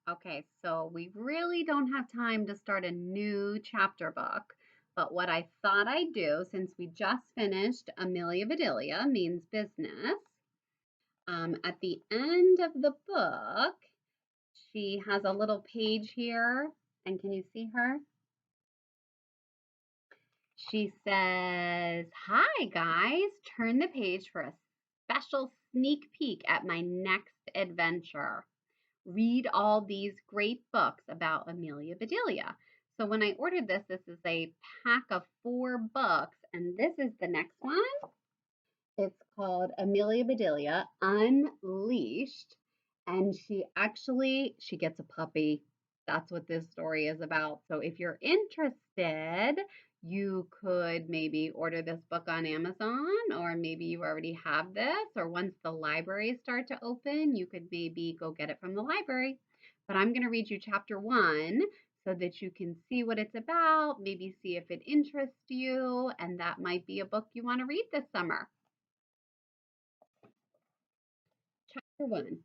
Okay, so we really don't have time to start a new chapter book, but what I thought I'd do, since we just finished Amelia Bedelia means business, at the end of the book, she has a little page here, and can you see her? She says, "Hi guys, turn the page for a special sneak peek at my next adventure. Read all these great books about Amelia Bedelia." So when I ordered this, this is a pack of 4 books, and this is the next one. It's called Amelia Bedelia Unleashed, and she gets a puppy. That's what this story is about. So if you're interested, you could maybe order this book on Amazon, or maybe you already have this, or once the libraries start to open, you could maybe go get it from the library. But I'm going to read you chapter 1 so that you can see what it's about, maybe see if it interests you, and that might be a book you want to read this summer. Chapter 1,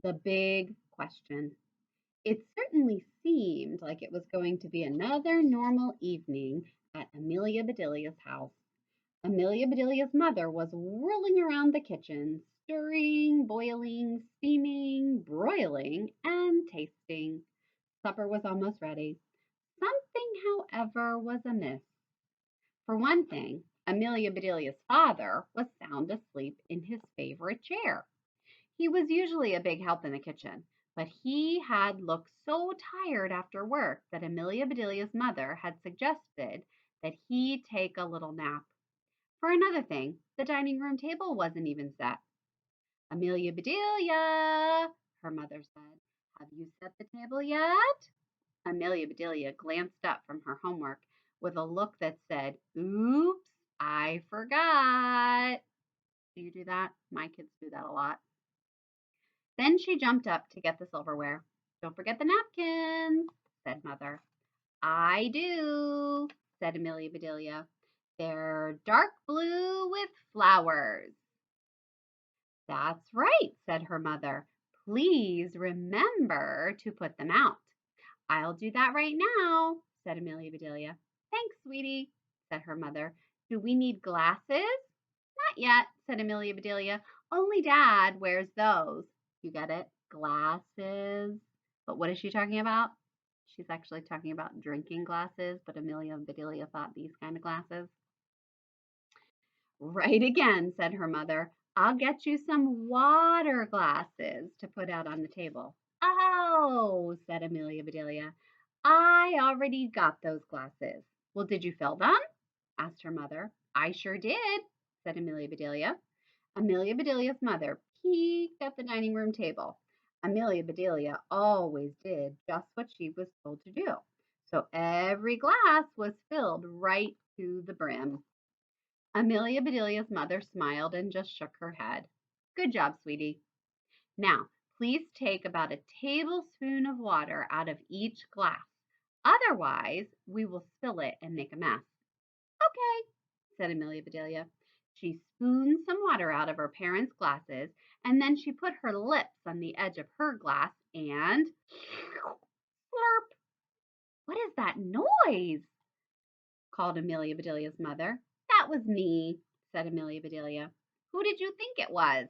The Big Question. It certainly seemed like it was going to be another normal evening at Amelia Bedelia's house. Amelia Bedelia's mother was whirling around the kitchen, stirring, boiling, steaming, broiling, and tasting. Supper was almost ready. Something, however, was amiss. For one thing, Amelia Bedelia's father was sound asleep in his favorite chair. He was usually a big help in the kitchen, but he had looked so tired after work that Amelia Bedelia's mother had suggested that he take a little nap. For another thing, the dining room table wasn't even set. "Amelia Bedelia," her mother said, "have you set the table yet?" Amelia Bedelia glanced up from her homework with a look that said, "Oops, I forgot." Do you do that? My kids do that a lot. Then she jumped up to get the silverware. "Don't forget the napkins," said Mother. "I do," said Amelia Bedelia. "They're dark blue with flowers." "That's right," said her mother. "Please remember to put them out." "I'll do that right now," said Amelia Bedelia. "Thanks, sweetie," said her mother. "Do we need glasses?" "Not yet," said Amelia Bedelia. "Only Dad wears those." You get it? Glasses. But what is she talking about? She's actually talking about drinking glasses, but Amelia Bedelia thought these kind of glasses. "Right again," said her mother. "I'll get you some water glasses to put out on the table." "Oh," said Amelia Bedelia. "I already got those glasses." "Well, did you fill them?" asked her mother. "I sure did," said Amelia Bedelia. Amelia Bedelia's mother peeked at the dining room table. Amelia Bedelia always did just what she was told to do. So every glass was filled right to the brim. Amelia Bedelia's mother smiled and just shook her head. "Good job, sweetie. Now, please take about a tablespoon of water out of each glass. Otherwise, we will spill it and make a mess." "Okay," said Amelia Bedelia. She spooned some water out of her parents' glasses, and then she put her lips on the edge of her glass and slurp. "What is that noise?" called Amelia Bedelia's mother. "That was me," said Amelia Bedelia. "Who did you think it was?"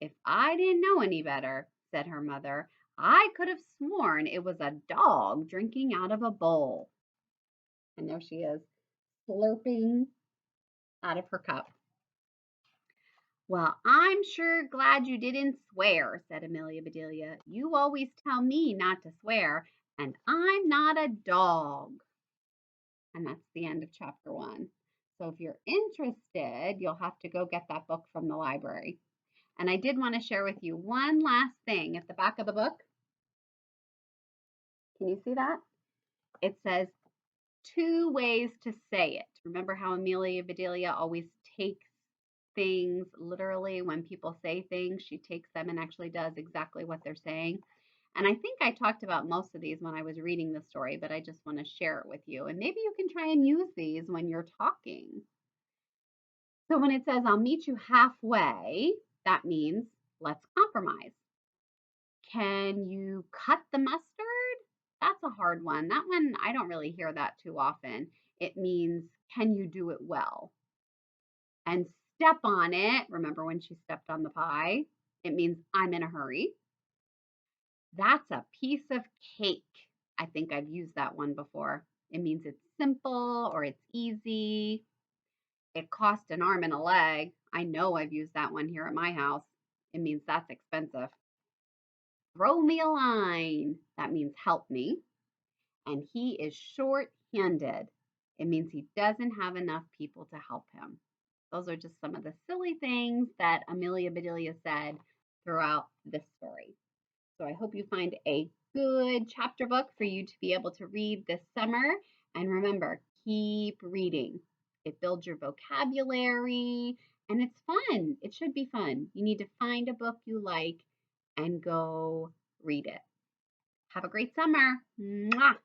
"If I didn't know any better," said her mother, "I could have sworn it was a dog drinking out of a bowl." And there she is, slurping out of her cup. "Well, I'm sure glad you didn't swear," said Amelia Bedelia. "You always tell me not to swear, and I'm not a dog." And that's the end of chapter 1. So if you're interested, you'll have to go get that book from the library. And I did want to share with you one last thing at the back of the book. Can you see that? It says 2 ways to say it. Remember how Amelia Bedelia always takes things literally when people say things, she takes them and actually does exactly what they're saying. And I think I talked about most of these when I was reading the story, but I just want to share it with you. And maybe you can try and use these when you're talking. So when it says, "I'll meet you halfway," that means let's compromise. Can you cut the mustard? That's a hard one. That one, I don't really hear that too often. It means, can you do it well? And step on it. Remember when she stepped on the pie? It means I'm in a hurry. That's a piece of cake. I think I've used that one before. It means it's simple or it's easy. It cost an arm and a leg. I know I've used that one here at my house. It means that's expensive. Throw me a line. That means help me. And he is short handed. It means he doesn't have enough people to help him. Those are just some of the silly things that Amelia Bedelia said throughout this story. So I hope you find a good chapter book for you to be able to read this summer. And remember, keep reading. It builds your vocabulary and it's fun. It should be fun. You need to find a book you like and go read it. Have a great summer. Mwah!